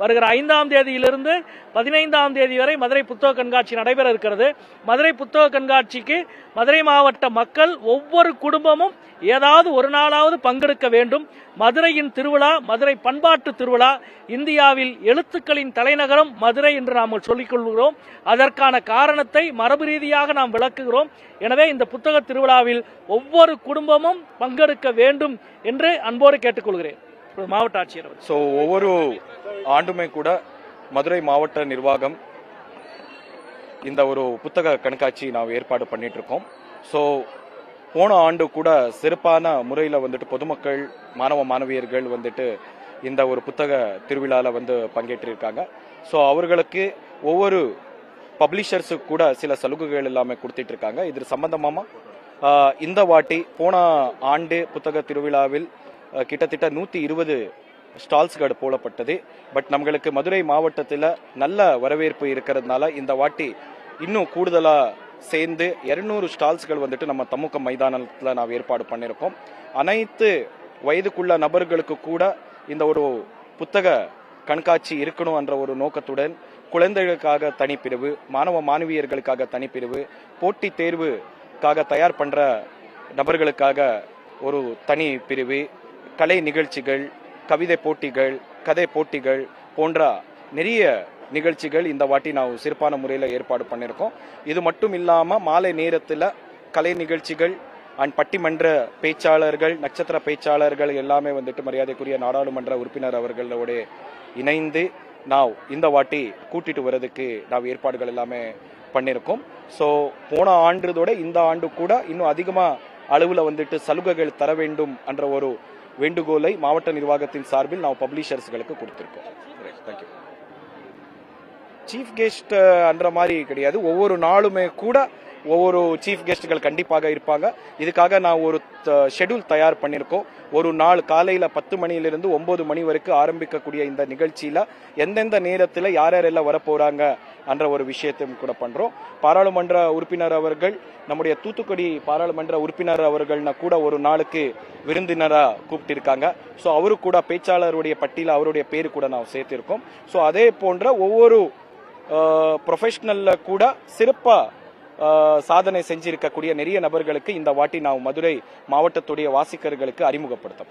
வருகிற 5ஆம் தேதியிலிருந்து 15ஆம் தேதி வரை மதுரை புத்தக கண்காட்சி நடைபெற இருக்கிறது. மதுரை புத்தக கண்காட்சிக்கு மதுரை மாவட்ட மக்கள் ஒவ்வொரு குடும்பமும் ஏதாவது ஒரு நாளாவது பங்கெடுக்க வேண்டும். மதுரையின் திருவிழா, மதுரை பண்பாட்டு திருவிழா, இந்தியாவில் எழுத்துக்களின் தலைநகரம் மதுரை என்று நாம் சொல்லிக் கொள்கிறோம். அதற்கான காரணத்தை மரபு ரீதியாக நாம் விளக்குகிறோம். எனவே இந்த புத்தக திருவிழாவில் ஒவ்வொரு குடும்பமும் பங்கெடுக்க வேண்டும் என்று அன்போடு கேட்டுக்கொள்கிறேன். மாவட்ட ஆட்சியர். ஒவ்வொரு ஆண்டுமே கூட மதுரை மாவட்ட நிர்வாகம் இந்த ஒரு புத்தக கண்காட்சி நாம் ஏற்பாடு பண்ணிட்டு இருக்கோம். போன ஆண்டு கூட சிறப்பான முறையில் பொதுமக்கள், மாணவ மாணவியர்கள் இந்த ஒரு புத்தக திருவிழாவில் பங்கேற்றிருக்காங்க. அவர்களுக்கு ஒவ்வொரு பப்ளிஷர்ஸுக்கு கூட சில சலுகைகள் எல்லாமே கொடுத்துட்டு இருக்காங்க. இது சம்பந்தமா இந்த வாட்டி போன ஆண்டு புத்தக திருவிழாவில் கிட்டத்தட்ட 120 ஸ்டால்ஸ்கள் போடப்பட்டது. பட் நம்மளுக்கு மதுரை மாவட்டத்தில் நல்ல வரவேற்பு இருக்கிறதுனால இந்த வாட்டி இன்னும் கூடுதலா சேர்ந்து 200 ஸ்டால்ஸ்கள் நம்ம தமுக மைதானத்தில் நாம் ஏற்பாடு பண்ணியிருக்கோம். அனைத்து வயதுக்குள்ள நபர்களுக்கு கூட இந்த ஒரு புத்தக கண்காட்சி இருக்கணும் என்ற ஒரு நோக்கத்துடன் குழந்தைகளுக்காக தனிப்பிரிவு, மாணவ மாணவியர்களுக்காக தனிப்பிரிவு, போட்டி தேர்வுக்காக தயார் பண்ற நபர்களுக்காக ஒரு தனி பிரிவு, கலை நிகழ்ச்சிகள், கவிதை போட்டிகள், கதை போட்டிகள் போன்ற நிறைய நிகழ்ச்சிகள் இந்த வாட்டி நான் சிறப்பான முறையில் ஏற்பாடு பண்ணியிருக்கோம். இது மட்டும் இல்லாமல் மாலை நேரத்தில் கலை நிகழ்ச்சிகள் அண்ட் பட்டிமன்ற பேச்சாளர்கள், நட்சத்திர பேச்சாளர்கள் எல்லாமே மரியாதைக்குரிய நாடாளுமன்ற உறுப்பினர் அவர்களோட இணைந்து நான் இந்த வாட்டி கூட்டிட்டு வர்றதுக்கு நான் ஏற்பாடுகள் எல்லாமே பண்ணியிருக்கோம். போன ஆண்டதோட இந்த ஆண்டு கூட இன்னும் அதிகமாக அளவில் சலுகைகள் தர வேண்டும் என்ற ஒரு வேண்டுகோளை மாவட்ட நிர்வாகத்தின் சார்பில் நாம் பப்ளிஷர்ஸ்களுக்கு கொடுத்திருக்கோம். தேங்க்யூ. சீஃப் கெஸ்ட் என்ற மாதிரி கிடையாது. ஒவ்வொரு நாளுமே கூட ஒவ்வொரு சீஃப் கெஸ்ட்கள் கண்டிப்பாக இருப்பாங்க. இதுக்காக நான் ஒரு ஷெட்யூல் தயார் பண்ணியிருக்கோம். ஒரு நாள் காலையில 10 மணியிலிருந்து 9 மணி வரைக்கும் ஆரம்பிக்கக்கூடிய இந்த நிகழ்ச்சியில எந்தெந்த நேரத்தில் யாரெல்லாம் வரப்போறாங்க என்ற ஒரு விஷயத்தையும் கூட பண்றோம். பாராளுமன்ற உறுப்பினர் அவர்கள், நம்முடைய தூத்துக்குடி பாராளுமன்ற உறுப்பினர் அவர்கள்னா கூட ஒரு நாளுக்கு விருந்தினரா கூப்பிட்டிருக்காங்க. அவரு கூட பேச்சாளருடைய பட்டியல அவருடைய பேரு கூட நான் சேர்த்திருக்கோம். அதே போன்ற ஒவ்வொரு ப்ரொஃபஷனல்ல கூட சிறப்பா சாதனை செஞ்சிருக்கக்கூடிய நிறைய நபர்களுக்கு இந்த வாட்டி நான் மதுரை மாவட்டத்துடைய வாசிகர்களுக்கு அறிமுகப்படுத்தும்.